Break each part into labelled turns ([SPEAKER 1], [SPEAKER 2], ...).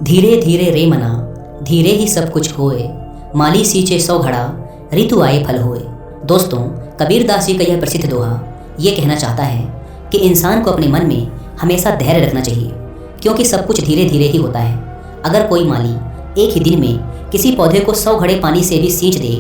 [SPEAKER 1] धीरे धीरे रे मना, धीरे ही सब कुछ होए, माली सींचे सौ घड़ा, ऋतु आए फल होए। दोस्तों, कबीर दास जी का यह प्रसिद्ध दोहा ये कहना चाहता है कि इंसान को अपने मन में हमेशा धैर्य रखना चाहिए, क्योंकि सब कुछ धीरे धीरे ही होता है। अगर कोई माली एक ही दिन में किसी पौधे को 100 घड़े पानी से भी सींच दे,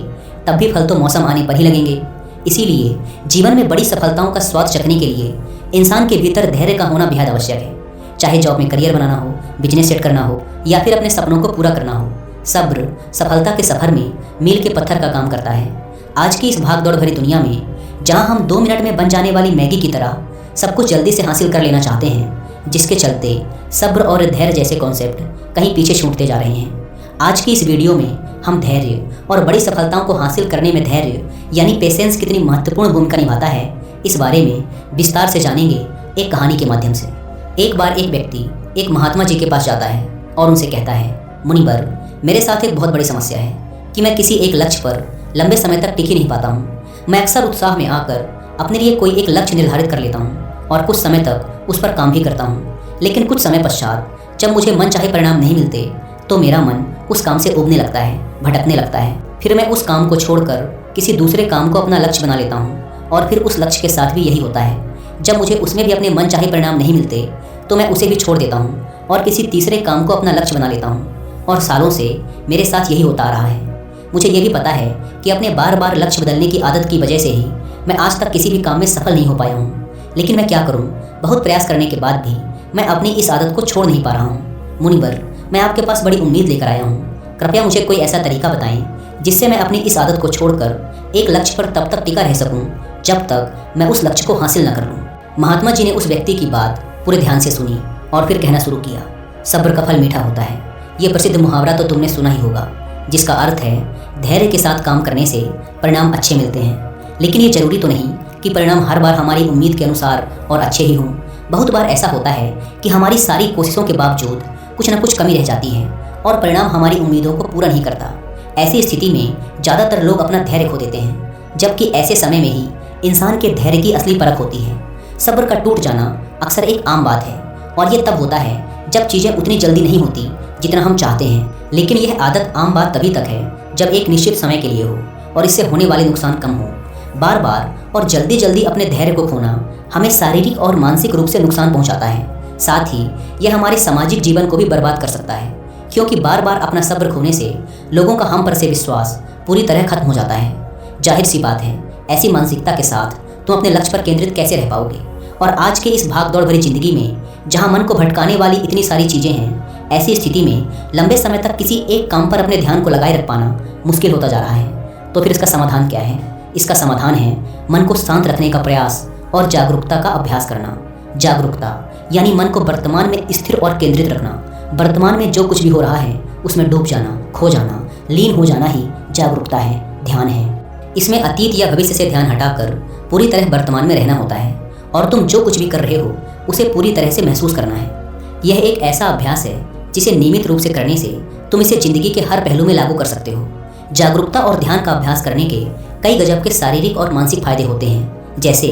[SPEAKER 1] तब भी फल तो मौसम आने पर ही लगेंगे। इसीलिए जीवन में बड़ी सफलताओं का स्वाद चखने के लिए इंसान के भीतर धैर्य का होना बेहद आवश्यक है। चाहे जॉब में करियर बनाना हो, बिजनेस सेट करना हो या फिर अपने सपनों को पूरा करना हो, सब्र सफलता के सफर में मील के पत्थर का काम करता है। आज की इस भागदौड़ भरी दुनिया में जहां हम 2 मिनट में बन जाने वाली मैगी की तरह सब कुछ जल्दी से हासिल कर लेना चाहते हैं, जिसके चलते सब्र और धैर्य जैसे कॉन्सेप्ट कहीं पीछे छूटते जा रहे हैं। आज की इस वीडियो में हम धैर्य और बड़ी सफलताओं को हासिल करने में धैर्य यानी पेशेंस कितनी महत्वपूर्ण भूमिका निभाता है, इस बारे में विस्तार से जानेंगे एक कहानी के माध्यम से। एक बार एक व्यक्ति एक महात्मा जी के पास जाता है और उनसे कहता है, मुनिवर, मेरे साथ एक बहुत बड़ी समस्या है कि मैं किसी एक लक्ष्य पर लंबे समय तक टिक ही नहीं पाता हूँ। मैं अक्सर उत्साह में आकर अपने लिए कोई एक लक्ष्य निर्धारित कर लेता हूँ और कुछ समय तक उस पर काम भी करता हूँ, लेकिन कुछ समय पश्चात जब मुझे मनचाहे परिणाम नहीं मिलते तो मेरा मन उस काम से उबने लगता है, भटकने लगता है। फिर मैं उस काम को छोड़कर किसी दूसरे काम को अपना लक्ष्य बना लेता हूँ और फिर उस लक्ष्य के साथ भी यही होता है। जब मुझे उसमें भी अपने मनचाहे परिणाम नहीं मिलते तो मैं उसे भी छोड़ देता हूँ और किसी तीसरे काम को अपना लक्ष्य बना लेता हूँ, और सालों से मेरे साथ यही होता आ रहा है। मुझे ये भी पता है कि अपने बार बार लक्ष्य बदलने की आदत की वजह से ही मैं आज तक किसी भी काम में सफल नहीं हो पाया हूँ, लेकिन मैं क्या करूँ, बहुत प्रयास करने के बाद भी मैं अपनी इस आदत को छोड़ नहीं पा रहा हूँ। मुनिवर, मैं आपके पास बड़ी उम्मीद लेकर आया हूँ। कृपया मुझे कोई ऐसा तरीका बताएं जिससे मैं अपनी इस आदत को छोड़कर एक लक्ष्य पर तब तक टिका रह सकूं जब तक मैं उस लक्ष्य को हासिल न कर लूं। महात्मा जी ने उस व्यक्ति की बात पूरे ध्यान से सुनी और फिर कहना शुरू किया, सब्र का फल मीठा होता है। ये प्रसिद्ध मुहावरा तो तुमने सुना ही होगा, जिसका अर्थ है धैर्य के साथ काम करने से परिणाम अच्छे मिलते हैं। लेकिन ये जरूरी तो नहीं कि परिणाम हर बार हमारी उम्मीद के अनुसार और अच्छे ही हों। बहुत बार ऐसा होता है कि हमारी सारी कोशिशों के बावजूद कुछ न कुछ कमी रह जाती है और परिणाम हमारी उम्मीदों को पूरा नहीं करता। ऐसी स्थिति में ज़्यादातर लोग अपना धैर्य खो देते हैं, जबकि ऐसे समय में ही इंसान के धैर्य की असली परख होती है। सब्र का टूट जाना अक्सर एक आम बात है, और ये तब होता है जब चीज़ें उतनी जल्दी नहीं होती जितना हम चाहते हैं। लेकिन यह आदत आम बात तभी तक है जब एक निश्चित समय के लिए हो और इससे होने वाले नुकसान कम हो। बार बार और जल्दी जल्दी अपने धैर्य को खोना हमें शारीरिक और मानसिक रूप से नुकसान पहुँचाता है। साथ ही यह हमारे सामाजिक जीवन को भी बर्बाद कर सकता है, क्योंकि बार बार अपना सब्र खोने से लोगों का हम पर से विश्वास पूरी तरह खत्म हो जाता है। जाहिर सी बात है, ऐसी मानसिकता के साथ तुम अपने लक्ष्य पर केंद्रित कैसे रह पाओगे। और आज के इस भागदौड़ भरी जिंदगी में जहां मन को भटकाने वाली इतनी सारी चीज़ें हैं, ऐसी स्थिति में लंबे समय तक किसी एक काम पर अपने ध्यान को लगाए रख पाना मुश्किल होता जा रहा है। तो फिर इसका समाधान क्या है? इसका समाधान है मन को शांत रखने का प्रयास और जागरूकता का अभ्यास करना। जागरूकता यानी मन को वर्तमान में स्थिर और केंद्रित रखना। वर्तमान में जो कुछ भी हो रहा है उसमें डूब जाना, खो जाना, लीन हो जाना ही जागरूकता है, ध्यान है। इसमें अतीत या भविष्य से ध्यान हटाकर पूरी तरह वर्तमान में रहना होता है, और तुम जो कुछ भी कर रहे हो उसे पूरी तरह से महसूस करना है। यह एक ऐसा अभ्यास है जिसे नियमित रूप से करने से तुम इसे जिंदगी के हर पहलू में लागू कर सकते हो। जागरूकता और ध्यान का अभ्यास करने के कई गजब के शारीरिक और मानसिक फायदे होते हैं। जैसे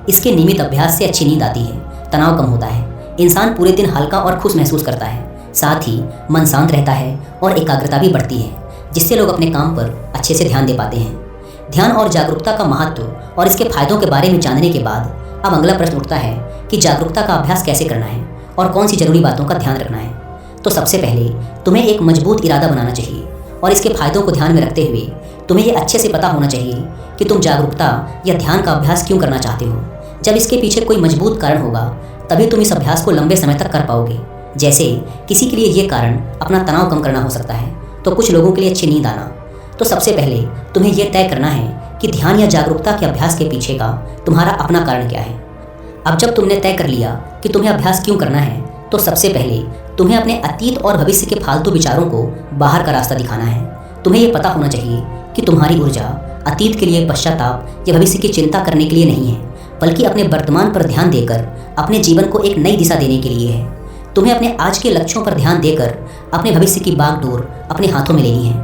[SPEAKER 1] इसके नियमित अभ्यास से अच्छी नींद आती है, तनाव कम होता है, इंसान पूरे दिन हल्का और खुश महसूस करता है, साथ ही मन शांत रहता है और एकाग्रता भी बढ़ती है, जिससे लोग अपने काम पर अच्छे से ध्यान दे पाते हैं। ध्यान और जागरूकता का महत्व और इसके फायदों के बारे में जानने के बाद अब अगला प्रश्न उठता है कि जागरूकता का अभ्यास कैसे करना है और कौन सी जरूरी बातों का ध्यान रखना है। तो सबसे पहले तुम्हें एक मजबूत इरादा बनाना चाहिए, और इसके फायदों को ध्यान में रखते हुए तुम्हें ये अच्छे से पता होना चाहिए कि तुम जागरूकता या ध्यान का अभ्यास क्यों करना चाहते हो। जब इसके पीछे कोई मजबूत कारण होगा तभी तुम इस अभ्यास को लंबे समय तक कर पाओगे। जैसे किसी के लिए ये कारण अपना तनाव कम करना हो सकता है, तो कुछ लोगों के लिए अच्छी नींद आना। तो सबसे पहले तुम्हें यह तय करना है कि ध्यान या जागरूकता के अभ्यास के पीछे का तुम्हारा अपना कारण क्या है। अब जब तुमने तय कर लिया कि तुम्हें अभ्यास क्यों करना है, तो सबसे पहले तुम्हें अपने अतीत और भविष्य के फालतू विचारों को बाहर का रास्ता दिखाना है। तुम्हें यह पता होना चाहिए कि तुम्हारी ऊर्जा अतीत के लिए पश्चाताप या भविष्य की चिंता करने के लिए नहीं है, बल्कि अपने वर्तमान पर ध्यान देकर अपने जीवन को एक नई दिशा देने के लिए है। तुम्हें अपने आज के लक्ष्यों पर ध्यान देकर अपने भविष्य की बागडोर अपने हाथों में लेनी है।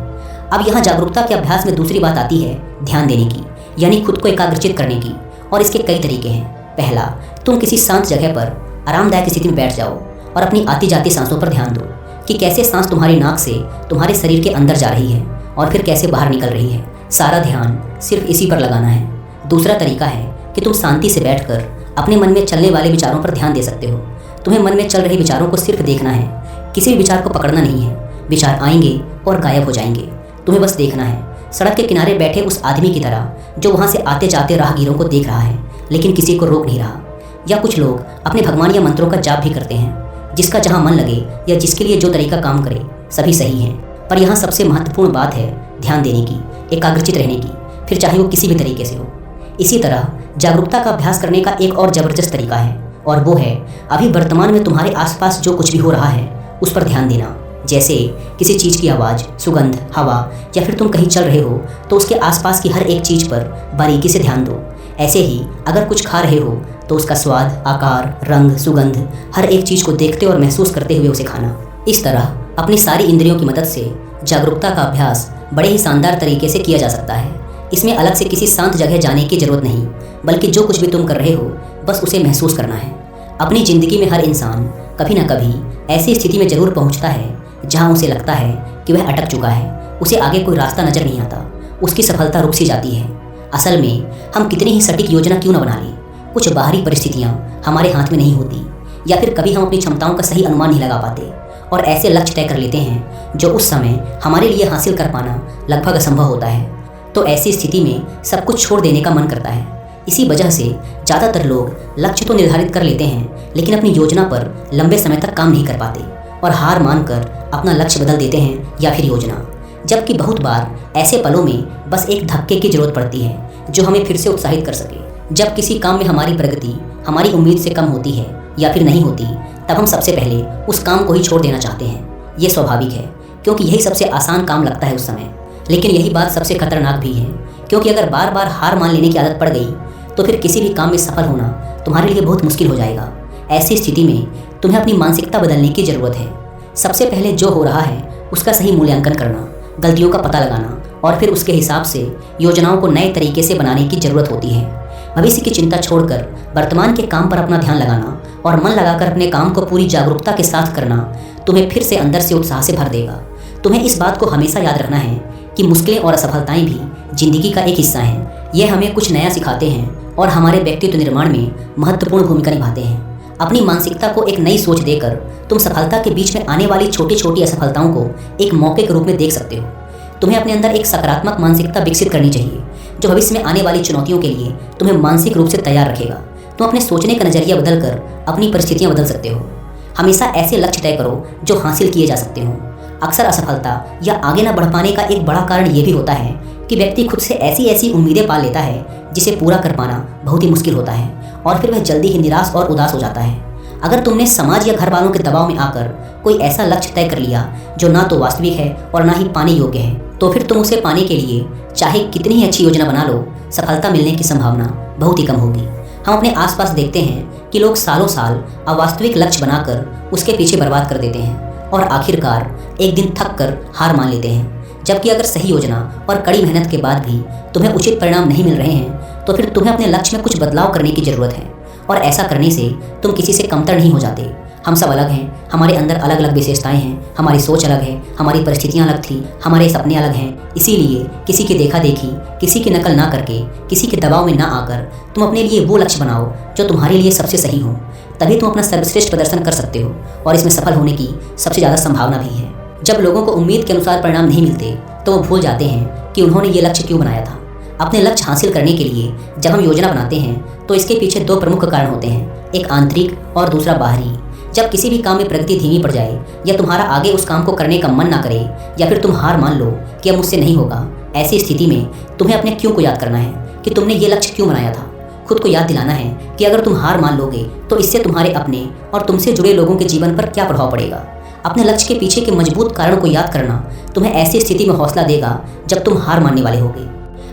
[SPEAKER 1] अब यहाँ जागरूकता के अभ्यास में दूसरी बात आती है ध्यान देने की, यानी खुद को एकाग्रचित करने की, और इसके कई तरीके हैं। पहला, तुम किसी शांत जगह पर आरामदायक स्थिति में बैठ जाओ और अपनी आती जाती सांसों पर ध्यान दो। कि कैसे सांस तुम्हारी नाक से तुम्हारे शरीर के अंदर जा रही है और फिर कैसे बाहर निकल रही है। सारा ध्यान सिर्फ इसी पर लगाना है। दूसरा तरीका है कि तुम शांति से बैठकर अपने मन में चलने वाले विचारों पर ध्यान दे सकते हो। तुम्हें मन में चल रहे विचारों को सिर्फ देखना है, किसी भी विचार को पकड़ना नहीं है। विचार आएंगे और गायब हो जाएंगे, तुम्हें बस देखना है। सड़क के किनारे बैठे उस आदमी की तरह जो वहाँ से आते जाते राहगीरों को देख रहा है लेकिन किसी को रोक नहीं रहा। या कुछ लोग अपने भगवान या मंत्रों का जाप भी करते हैं। जिसका जहाँ मन लगे या जिसके लिए जो तरीका काम करे सभी सही हैं, पर यहाँ सबसे महत्वपूर्ण बात है ध्यान देने की, एकाग्रचित रहने की, फिर चाहे वो किसी भी तरीके से हो। इसी तरह जागरूकता का अभ्यास करने का एक और ज़बरदस्त तरीका है और वो है अभी वर्तमान में तुम्हारे आसपास जो कुछ भी हो रहा है उस पर ध्यान देना। जैसे किसी चीज़ की आवाज़, सुगंध, हवा या फिर तुम कहीं चल रहे हो तो उसके आसपास की हर एक चीज़ पर बारीकी से ध्यान दो। ऐसे ही अगर कुछ खा रहे हो तो उसका स्वाद, आकार, रंग, सुगंध, हर एक चीज़ को देखते और महसूस करते हुए उसे खाना। इस तरह अपनी सारी इंद्रियों की मदद से जागरूकता का अभ्यास बड़े ही शानदार तरीके से किया जा सकता है। इसमें अलग से किसी शांत जगह जाने की जरूरत नहीं, बल्कि जो कुछ भी तुम कर रहे हो बस उसे महसूस करना है। अपनी ज़िंदगी में हर इंसान कभी ना कभी ऐसी स्थिति में ज़रूर पहुंचता है जहां उसे लगता है कि वह अटक चुका है, उसे आगे कोई रास्ता नज़र नहीं आता, उसकी सफलता रुक सी जाती है। असल में हम कितनी ही सटीक योजना क्यों न बना लें, कुछ बाहरी परिस्थितियाँ हमारे हाथ में नहीं होती या फिर कभी हम अपनी क्षमताओं का सही अनुमान नहीं लगा पाते और ऐसे लक्ष्य तय कर लेते हैं जो उस समय हमारे लिए हासिल कर पाना लगभग असंभव होता है। तो ऐसी स्थिति में सब कुछ छोड़ देने का मन करता है। इसी वजह से ज़्यादातर लोग लक्ष्य तो निर्धारित कर लेते हैं लेकिन अपनी योजना पर लंबे समय तक काम नहीं कर पाते और हार मानकर अपना लक्ष्य बदल देते हैं या फिर योजना। जबकि बहुत बार ऐसे पलों में बस एक धक्के की जरूरत पड़ती है जो हमें फिर से उत्साहित कर सके। जब किसी काम में हमारी प्रगति हमारी उम्मीद से कम होती है या फिर नहीं होती, तब हम सबसे पहले उस काम को ही छोड़ देना चाहते हैं। ये स्वाभाविक है क्योंकि यही सबसे आसान काम लगता है उस समय। लेकिन यही बात सबसे खतरनाक भी है क्योंकि अगर बार बार हार मान लेने की आदत पड़ गई तो फिर किसी भी काम में सफल होना तुम्हारे लिए बहुत मुश्किल हो जाएगा। ऐसी स्थिति में तुम्हें अपनी मानसिकता बदलने की ज़रूरत है। सबसे पहले जो हो रहा है उसका सही मूल्यांकन करना, गलतियों का पता लगाना और फिर उसके हिसाब से योजनाओं को नए तरीके से बनाने की ज़रूरत होती है। भविष्य की चिंता छोड़कर वर्तमान के काम पर अपना ध्यान लगाना और मन लगाकर अपने काम को पूरी जागरूकता के साथ करना तुम्हें फिर से अंदर से उत्साह से भर देगा। तुम्हें इस बात को हमेशा याद रखना है कि मुश्किलें और असफलताएं भी जिंदगी का एक हिस्सा हैं। ये हमें कुछ नया सिखाते हैं और हमारे व्यक्तित्व निर्माण में महत्वपूर्ण भूमिका निभाते हैं। अपनी मानसिकता को एक नई सोच देकर तुम सफलता के बीच में आने वाली छोटी छोटी असफलताओं को एक मौके के रूप में देख सकते हो। तुम्हें अपने अंदर एक सकारात्मक मानसिकता विकसित करनी चाहिए जो भविष्य में आने वाली चुनौतियों के लिए तुम्हें मानसिक रूप से तैयार रखेगा। तुम अपने सोचने का नजरिया बदलकर अपनी परिस्थितियां बदल सकते हो। हमेशा ऐसे लक्ष्य तय करो जो हासिल किए जा सकते हो। अक्सर असफलता या आगे न बढ़ पाने का एक बड़ा कारण ये भी होता है कि व्यक्ति खुद से ऐसी ऐसी उम्मीदें पाल लेता है जिसे पूरा कर पाना बहुत ही मुश्किल होता है और फिर वह जल्दी ही निराश और उदास हो जाता है। अगर तुमने समाज या घर वालों के दबाव में आकर कोई ऐसा लक्ष्य तय कर लिया जो ना तो वास्तविक है और ना ही पाने योग्य है, तो फिर तुम उसे पाने के लिए चाहे कितनी ही अच्छी योजना बना लो, सफलता मिलने की संभावना बहुत ही कम होगी। हम अपने आसपास देखते हैं कि लोग सालों साल अवास्तविक लक्ष्य बनाकर उसके पीछे बर्बाद कर देते हैं और आखिरकार एक दिन थक कर हार मान लेते हैं। जबकि अगर सही योजना और कड़ी मेहनत के बाद भी तुम्हें उचित परिणाम नहीं मिल रहे हैं, तो फिर तुम्हें अपने लक्ष्य में कुछ बदलाव करने की ज़रूरत है और ऐसा करने से तुम किसी से कमतर नहीं हो जाते। हम सब अलग हैं, हमारे अंदर अलग अलग विशेषताएं हैं, हमारी सोच अलग है, हमारी परिस्थितियां अलग थी, हमारे सपने अलग हैं। इसीलिए किसी की देखा देखी, किसी की नकल ना करके, किसी के दबाव में ना आकर तुम अपने लिए वो लक्ष्य बनाओ जो तुम्हारे लिए सबसे सही हो। तभी तुम अपना सर्वश्रेष्ठ प्रदर्शन कर सकते हो और इसमें सफल होने की सबसे ज़्यादा संभावना भी है। जब लोगों को उम्मीद के अनुसार परिणाम नहीं मिलते तो वो भूल जाते हैं कि उन्होंने ये लक्ष्य क्यों बनाया था। अपने लक्ष्य हासिल करने के लिए जब हम योजना बनाते हैं तो इसके पीछे दो प्रमुख कारण होते हैं, एक आंतरिक और दूसरा बाहरी। जब किसी भी काम में प्रगति धीमी पड़ जाए या तुम्हारा आगे उस काम को करने का मन ना करे या फिर तुम हार मान लो कि अब मुझसे नहीं होगा, ऐसी स्थिति में तुम्हें अपने क्यों को याद करना है कि तुमने ये लक्ष्य क्यों बनाया था। खुद को याद दिलाना है कि अगर तुम हार मान लोगे तो इससे तुम्हारे अपने और तुमसे जुड़े लोगों के जीवन पर क्या प्रभाव पड़ेगा। अपने लक्ष्य के पीछे के मजबूत कारण को याद करना तुम्हें ऐसी स्थिति में हौसला देगा जब तुम हार मानने वाले होगे।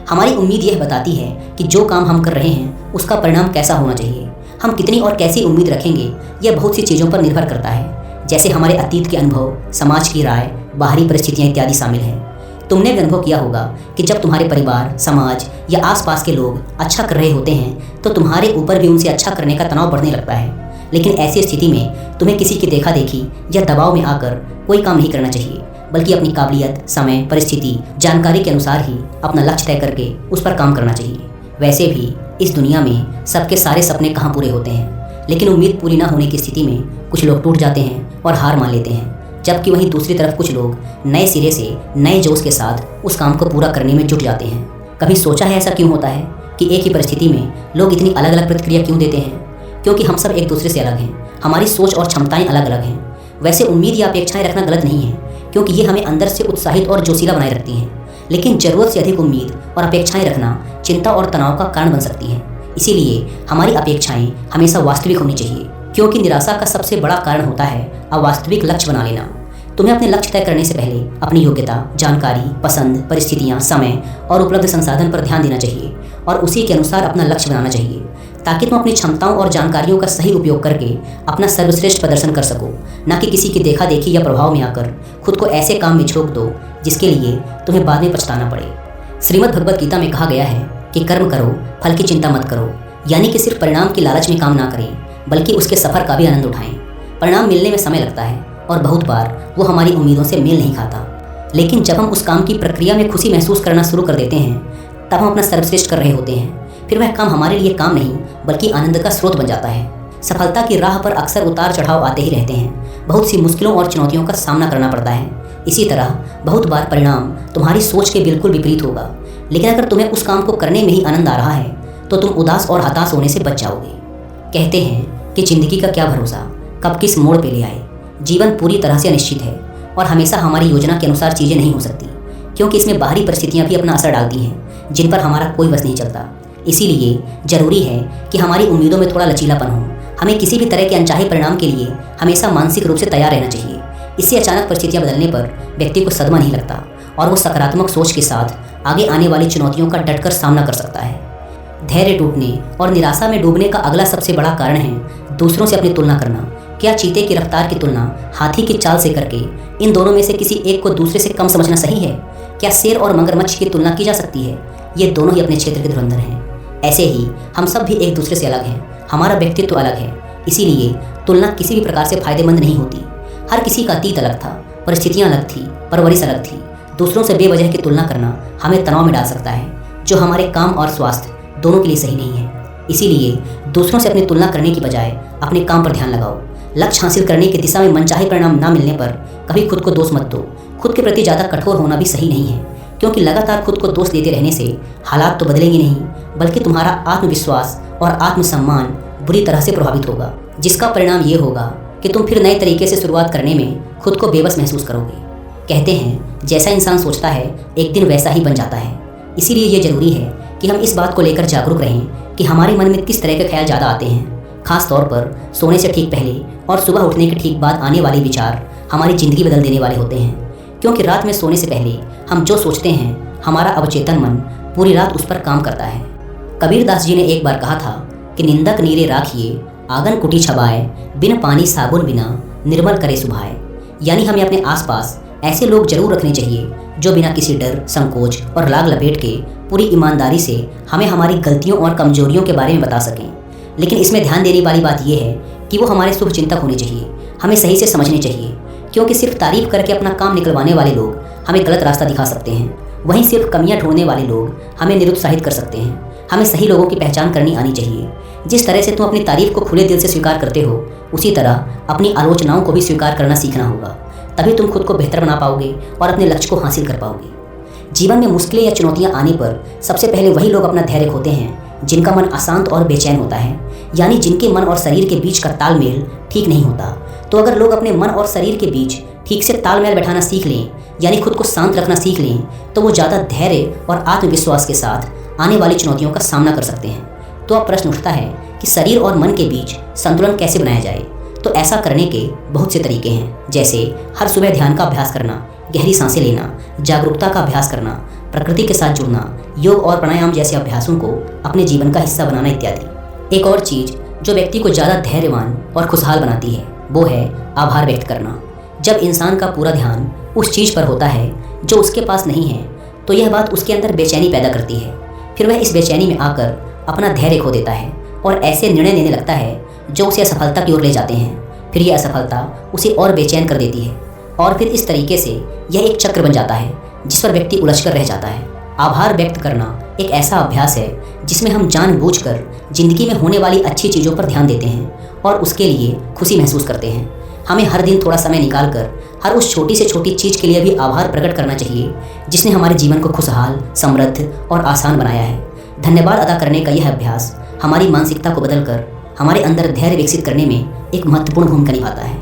[SPEAKER 1] हमारी उम्मीद यह बताती है कि जो काम हम कर रहे हैं उसका परिणाम कैसा होना चाहिए। हम कितनी और कैसी उम्मीद रखेंगे यह बहुत सी चीज़ों पर निर्भर करता है, जैसे हमारे अतीत के अनुभव, समाज की राय, बाहरी परिस्थितियाँ इत्यादि शामिल हैं। तुमने भी अनुभव किया होगा कि जब तुम्हारे परिवार, समाज या आसपास के लोग अच्छा कर रहे होते हैं तो तुम्हारे ऊपर भी उनसे अच्छा करने का तनाव बढ़ने लगता है। लेकिन ऐसी स्थिति में तुम्हें किसी की देखा देखी या दबाव में आकर कोई काम नहीं करना चाहिए, बल्कि अपनी काबिलियत, समय, परिस्थिति, जानकारी के अनुसार ही अपना लक्ष्य तय करके उस पर काम करना चाहिए। वैसे भी इस दुनिया में सबके सारे सपने कहाँ पूरे होते हैं, लेकिन उम्मीद पूरी ना होने की स्थिति में कुछ लोग टूट जाते हैं और हार मान लेते हैं, जबकि वहीं दूसरी तरफ कुछ लोग नए सिरे से नए जोश के साथ उस काम को पूरा करने में जुट जाते हैं। कभी सोचा है ऐसा क्यों होता है कि एक ही परिस्थिति में लोग इतनी अलग अलग प्रतिक्रिया क्यों देते हैं? क्योंकि हम सब एक दूसरे से अलग हैं, हमारी सोच और क्षमताएं अलग अलग हैं। वैसे उम्मीद या अपेक्षाएं रखना गलत नहीं है, क्योंकि ये हमें अंदर से उत्साहित और जोशीला बनाए रखती हैं। लेकिन ज़रूरत से अधिक उम्मीद और अपेक्षाएं रखना चिंता और तनाव का कारण बन सकती हैं। इसीलिए हमारी अपेक्षाएं हमेशा वास्तविक होनी चाहिए, क्योंकि निराशा का सबसे बड़ा कारण होता है अवास्तविक लक्ष्य बना लेना। तुम्हें अपने लक्ष्य तय करने से पहले अपनी योग्यता, जानकारी, पसंद, परिस्थितियाँ, समय और उपलब्ध संसाधन पर ध्यान देना चाहिए और उसी के अनुसार अपना लक्ष्य बनाना चाहिए, ताकि तुम अपनी क्षमताओं और जानकारियों का सही उपयोग करके अपना सर्वश्रेष्ठ प्रदर्शन कर सको, न कि किसी की देखा देखी या प्रभाव में आकर खुद को ऐसे काम में झोंक दो जिसके लिए तुम्हें बाद में पछताना पड़े। श्रीमद् भगवद गीता में कहा गया है कि कर्म करो, फल की चिंता मत करो, यानी कि सिर्फ परिणाम की लालच में काम ना करें, बल्कि उसके सफर का भी आनंद उठाएं। परिणाम मिलने में समय लगता है और बहुत बार वो हमारी उम्मीदों से मेल नहीं खाता, लेकिन जब हम उस काम की प्रक्रिया में खुशी महसूस करना शुरू कर देते हैं, तब हम अपना सर्वश्रेष्ठ कर रहे होते हैं। फिर वह काम हमारे लिए काम नहीं, बल्कि आनंद का स्रोत बन जाता है। सफलता की राह पर अक्सर उतार चढ़ाव आते ही रहते हैं, बहुत सी मुश्किलों और चुनौतियों का सामना करना पड़ता है। इसी तरह बहुत बार परिणाम तुम्हारी सोच के बिल्कुल विपरीत होगा, लेकिन अगर तुम्हें उस काम को करने में ही आनंद आ रहा है, तो तुम उदास और हताश होने से बच जाओगे। कहते हैं कि जिंदगी का क्या भरोसा, कब किस मोड़ पे ले आए। जीवन पूरी तरह से अनिश्चित है और हमेशा हमारी योजना के अनुसार चीज़ें नहीं हो सकती, क्योंकि इसमें बाहरी परिस्थितियाँ भी अपना असर डालती हैं, जिन पर हमारा कोई बस नहीं चलता। इसीलिए ज़रूरी है कि हमारी उम्मीदों में थोड़ा लचीलापन हो। हमें किसी भी तरह के अनचाहे परिणाम के लिए हमेशा मानसिक रूप से तैयार रहना चाहिए। इससे अचानक परिस्थितियाँ बदलने पर व्यक्ति को सदमा नहीं लगता और वो सकारात्मक सोच के साथ आगे आने वाली चुनौतियों का डटकर सामना कर सकता है। धैर्य टूटने और निराशा में डूबने का अगला सबसे बड़ा कारण है दूसरों से अपनी तुलना करना। क्या चीते की रफ्तार की तुलना हाथी की चाल से करके इन दोनों में से किसी एक को दूसरे से कम समझना सही है? क्या शेर और मगरमच्छ की तुलना की जा सकती है? ये दोनों ही अपने क्षेत्र के धुरंधर हैं। ऐसे ही हम सब भी एक दूसरे से अलग हैं, हमारा व्यक्तित्व अलग है। इसीलिए तुलना किसी भी प्रकार से फायदेमंद नहीं होती। हर किसी का अतीत अलग था, परिस्थितियाँ अलग थी, परवरिश अलग थी। दूसरों से बेवजह की तुलना करना हमें तनाव में डाल सकता है, जो हमारे काम और स्वास्थ्य दोनों के लिए सही नहीं है। इसीलिए दूसरों से अपनी तुलना करने की बजाय अपने काम पर ध्यान लगाओ। लक्ष्य हासिल करने की दिशा में मनचाहे परिणाम ना मिलने पर कभी खुद को दोष मत दो। खुद के प्रति ज़्यादा कठोर होना भी सही नहीं है, क्योंकि लगातार खुद को दोष देते रहने से हालात तो बदलेंगे नहीं, बल्कि तुम्हारा आत्मविश्वास और आत्मसम्मान बुरी तरह से प्रभावित होगा, जिसका परिणाम ये होगा कि तुम फिर नए तरीके से शुरुआत करने में खुद को बेबस महसूस करोगे। कहते हैं जैसा इंसान सोचता है एक दिन वैसा ही बन जाता है। इसीलिए ये जरूरी है कि हम इस बात को लेकर जागरूक रहें कि हमारे मन में किस तरह के ख्याल ज़्यादा आते हैं। खास तौर पर सोने से ठीक पहले और सुबह उठने के ठीक बाद आने वाले विचार हमारी ज़िंदगी बदल देने वाले होते हैं, क्योंकि रात में सोने से पहले हम जो सोचते हैं हमारा अवचेतन मन पूरी रात उस पर काम करता है। कबीर दास जी ने एक बार कहा था कि निंदक नीरे राखिए, आंगन कुटी छबाए, बिन पानी साबुन बिना निर्मल करे सुभाए। यानी हमें अपने आसपास ऐसे लोग जरूर रखने चाहिए जो बिना किसी डर, संकोच और लाग लपेट के पूरी ईमानदारी से हमें हमारी गलतियों और कमजोरियों के बारे में बता सकें। लेकिन इसमें ध्यान देने वाली बात यह है कि वो हमारे शुभ चिंतक होने चाहिए, हमें सही से समझने चाहिए, क्योंकि सिर्फ तारीफ करके अपना काम निकलवाने वाले लोग हमें गलत रास्ता दिखा सकते हैं, वहीं सिर्फ कमियां ढूंढने वाले लोग हमें निरुत्साहित कर सकते हैं। हमें सही लोगों की पहचान करनी आनी चाहिए। जिस तरह से तुम अपनी तारीफ को खुले दिल से स्वीकार करते हो, उसी तरह अपनी आलोचनाओं को भी स्वीकार करना सीखना होगा। तभी तुम खुद को बेहतर बना पाओगे और अपने लक्ष्य को हासिल कर पाओगे। जीवन में मुश्किलें या चुनौतियां आने पर सबसे पहले वही लोग अपना धैर्य खोते हैं जिनका मन अशांत और बेचैन होता है, यानी जिनके मन और शरीर के बीच का तालमेल ठीक नहीं होता। तो अगर लोग अपने मन और शरीर के बीच ठीक से तालमेल बैठाना सीख लें, यानी खुद को शांत रखना सीख लें, तो वो ज़्यादा धैर्य और आत्मविश्वास के साथ आने वाली चुनौतियों का सामना कर सकते हैं। तो अब प्रश्न उठता है कि शरीर और मन के बीच संतुलन कैसे बनाया जाए। तो ऐसा करने के बहुत से तरीके हैं, जैसे हर सुबह ध्यान का अभ्यास करना, गहरी सांसें लेना, जागरूकता का अभ्यास करना, प्रकृति के साथ जुड़ना, योग और प्राणायाम जैसे अभ्यासों को अपने जीवन का हिस्सा बनाना इत्यादि। एक और चीज़ जो व्यक्ति को ज़्यादा धैर्यवान और खुशहाल बनाती है वो है आभार व्यक्त करना। जब इंसान का पूरा ध्यान उस चीज़ पर होता है जो उसके पास नहीं है, तो यह बात उसके अंदर बेचैनी पैदा करती है। फिर वह इस बेचैनी में आकर अपना धैर्य खो देता है और ऐसे निर्णय लेने लगता है जो उसे असफलता की ओर ले जाते हैं। फिर यह असफलता उसे और बेचैन कर देती है। और फिर इस तरीके से यह एक चक्र बन जाता है जिस पर व्यक्ति उलझकर रह जाता है। आभार व्यक्त करना एक ऐसा अभ्यास है जिसमें हम जानबूझकर जिंदगी में होने वाली अच्छी चीज़ों पर ध्यान देते हैं और उसके लिए खुशी महसूस करते हैं। हमें हर दिन थोड़ा समय निकालकर हर उस छोटी से छोटी चीज़ के लिए भी आभार प्रकट करना चाहिए जिसने हमारे जीवन को खुशहाल, समृद्ध और आसान बनाया है। धन्यवाद अदा करने का यह अभ्यास हमारी मानसिकता को बदलकर हमारे अंदर धैर्य विकसित करने में एक महत्वपूर्ण भूमिका निभाता है।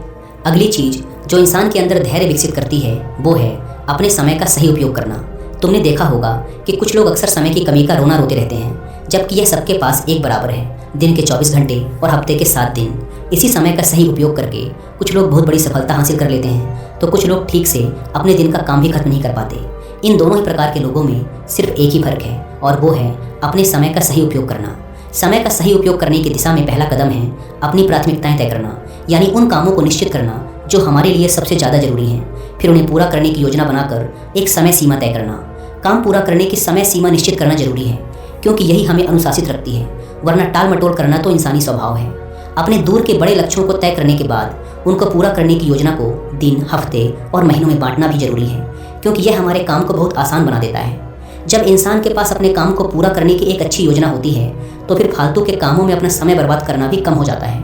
[SPEAKER 1] अगली चीज़ जो इंसान के अंदर धैर्य विकसित करती है वो है अपने समय का सही उपयोग करना। तुमने देखा होगा कि कुछ लोग अक्सर समय की कमी का रोना रोते रहते हैं, जबकि यह सबके पास एक बराबर है। दिन के 24 घंटे और हफ्ते के 7 दिन। इसी समय का सही उपयोग करके कुछ लोग बहुत बड़ी सफलता हासिल कर लेते हैं, तो कुछ लोग ठीक से अपने दिन का काम भी खत्म नहीं कर पाते। इन दोनों ही प्रकार के लोगों में सिर्फ एक ही फर्क है और वो है अपने समय का सही उपयोग करना। समय का सही उपयोग करने की दिशा में पहला कदम है अपनी प्राथमिकताएं तय करना, यानी उन कामों को निश्चित करना जो हमारे लिए सबसे ज़्यादा जरूरी हैं। फिर उन्हें पूरा करने की योजना बनाकर एक समय सीमा तय करना। काम पूरा करने की समय सीमा निश्चित करना जरूरी है क्योंकि यही हमें अनुशासित रखती है, वरना टाल मटोल करना तो इंसानी स्वभाव है। अपने दूर के बड़े लक्ष्यों को तय करने के बाद उनको पूरा करने की योजना को दिन, हफ्ते और महीनों में बांटना भी जरूरी है क्योंकि यह हमारे काम को बहुत आसान बना देता है। जब इंसान के पास अपने काम को पूरा करने की एक अच्छी योजना होती है तो फिर फालतू के कामों में अपना समय बर्बाद करना भी कम हो जाता है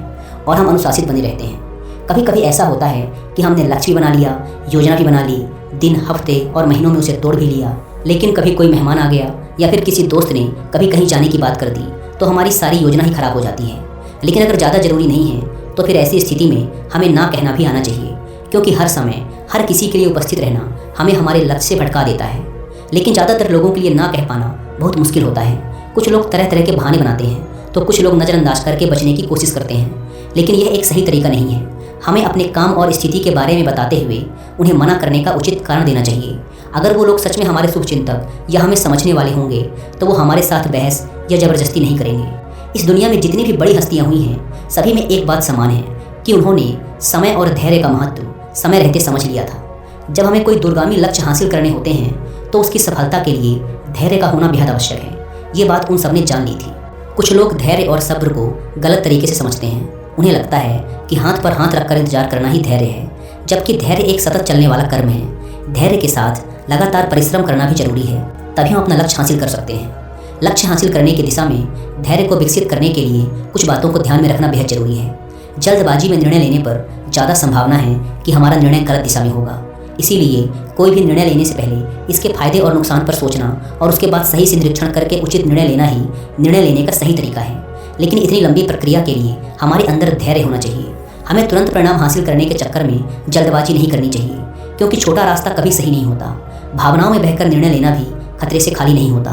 [SPEAKER 1] और हम अनुशासित बने रहते हैं। कभी कभी ऐसा होता है कि हमने लक्ष्य भी बना लिया, योजना भी बना ली, दिन, हफ्ते और महीनों में उसे तोड़ भी लिया, लेकिन कभी कोई मेहमान आ गया या फिर किसी दोस्त ने कभी कहीं जाने की बात कर दी तो हमारी सारी योजना ही खराब हो जाती है। लेकिन अगर ज़्यादा ज़रूरी नहीं है तो फिर ऐसी स्थिति में हमें ना कहना भी आना चाहिए क्योंकि हर समय हर किसी के लिए उपस्थित रहना हमें हमारे लक्ष्य से भटका देता है। लेकिन ज़्यादातर लोगों के लिए ना कह पाना बहुत मुश्किल होता है। कुछ लोग तरह तरह के बहाने बनाते हैं तो कुछ लोग नज़रअंदाज करके बचने की कोशिश करते हैं, लेकिन यह एक सही तरीका नहीं है। हमें अपने काम और स्थिति के बारे में बताते हुए उन्हें मना करने का उचित कारण देना चाहिए। अगर वो लोग सच में हमारे शुभचिंतक या हमें समझने वाले होंगे तो वो हमारे साथ बहस या ज़बरदस्ती नहीं करेंगे। इस दुनिया में जितनी भी बड़ी हस्तियाँ हुई हैं सभी में एक बात समान है कि उन्होंने समय और धैर्य का महत्व समय रहते समझ लिया था। जब हमें कोई दूरगामी लक्ष्य हासिल करने होते हैं तो उसकी सफलता के लिए धैर्य का होना बेहद आवश्यक है। ये बात उन सब ने जान ली थी। कुछ लोग धैर्य और सब्र को गलत तरीके से समझते हैं। उन्हें लगता है कि हाथ पर हाथ रखकर इंतजार करना ही धैर्य है, जबकि धैर्य एक सतत चलने वाला कर्म है। धैर्य के साथ लगातार परिश्रम करना भी जरूरी है, तभी हम अपना लक्ष्य हासिल कर सकते हैं। लक्ष्य हासिल करने की दिशा में धैर्य को विकसित करने के लिए कुछ बातों को ध्यान में रखना बेहद जरूरी है। जल्दबाजी में निर्णय लेने पर ज़्यादा संभावना है कि हमारा निर्णय गलत दिशा में होगा। इसीलिए कोई भी निर्णय लेने से पहले इसके फायदे और नुकसान पर सोचना और उसके बाद सही से निरीक्षण करके उचित निर्णय लेना ही निर्णय लेने का सही तरीका है। लेकिन इतनी लंबी प्रक्रिया के लिए हमारे अंदर धैर्य होना चाहिए। हमें तुरंत परिणाम हासिल करने के चक्कर में जल्दबाजी नहीं करनी चाहिए क्योंकि छोटा रास्ता कभी सही नहीं होता। भावनाओं में बहकर निर्णय लेना भी खतरे से खाली नहीं होता।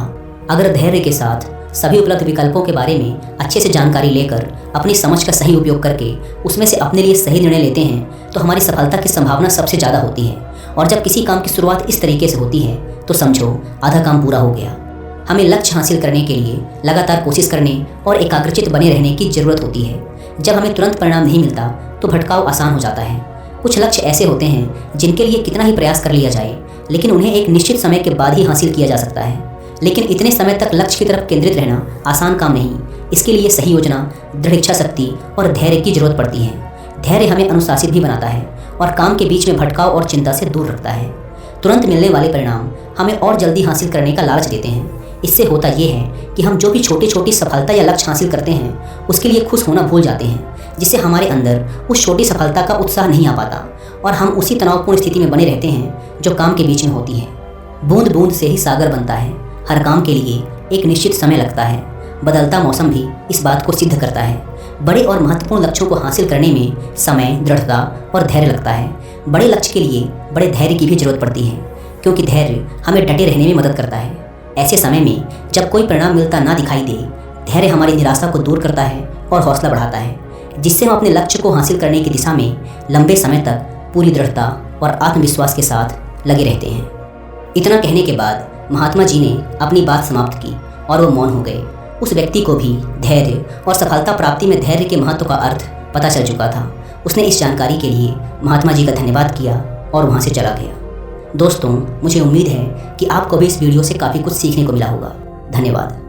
[SPEAKER 1] अगर धैर्य के साथ सभी उपलब्ध विकल्पों के बारे में अच्छे से जानकारी लेकर अपनी समझ का सही उपयोग करके उसमें से अपने लिए सही निर्णय लेते हैं तो हमारी सफलता की संभावना सबसे ज़्यादा होती है। और जब किसी काम की शुरुआत इस तरीके से होती है तो समझो आधा काम पूरा हो गया। हमें लक्ष्य हासिल करने के लिए लगातार कोशिश करने और एकाग्रचित बने रहने की जरूरत होती है। जब हमें तुरंत परिणाम नहीं मिलता तो भटकाव आसान हो जाता है। कुछ लक्ष्य ऐसे होते हैं जिनके लिए कितना ही प्रयास कर लिया जाए लेकिन उन्हें एक निश्चित समय के बाद ही हासिल किया जा सकता है। लेकिन इतने समय तक लक्ष्य की तरफ केंद्रित रहना आसान काम नहीं। इसके लिए सही योजना, दृढ़ इच्छा शक्ति और धैर्य की जरूरत पड़ती है। धैर्य हमें अनुशासित भी बनाता है और काम के बीच में भटकाव और चिंता से दूर रखता है। तुरंत मिलने वाले परिणाम हमें और जल्दी हासिल करने का लालच देते हैं। इससे होता यह है कि हम जो भी छोटी छोटी सफलता या लक्ष्य हासिल करते हैं उसके लिए खुश होना भूल जाते हैं, जिससे हमारे अंदर उस छोटी सफलता का उत्साह नहीं आ पाता और हम उसी तनावपूर्ण स्थिति में बने रहते हैं जो काम के बीच में होती है। बूंद बूंद से ही सागर बनता है। हर काम के लिए एक निश्चित समय लगता है। बदलता मौसम भी इस बात को सिद्ध करता है। बड़े और महत्वपूर्ण लक्ष्यों को हासिल करने में समय, दृढ़ता और धैर्य लगता है। बड़े लक्ष्य के लिए बड़े धैर्य की भी जरूरत पड़ती है क्योंकि धैर्य हमें डटे रहने में मदद करता है। ऐसे समय में जब कोई परिणाम मिलता ना दिखाई दे, धैर्य हमारी निराशा को दूर करता है और हौसला बढ़ाता है, जिससे हम अपने लक्ष्य को हासिल करने की दिशा में लंबे समय तक पूरी दृढ़ता और आत्मविश्वास के साथ लगे रहते हैं। इतना कहने के बाद महात्मा जी ने अपनी बात समाप्त की और वो मौन हो गए। उस व्यक्ति को भी धैर्य और सफलता प्राप्ति में धैर्य के महत्व का अर्थ पता चल चुका था। उसने इस जानकारी के लिए महात्मा जी का धन्यवाद किया और वहाँ से चला गया। दोस्तों, मुझे उम्मीद है कि आपको भी इस वीडियो से काफ़ी कुछ सीखने को मिला होगा। धन्यवाद।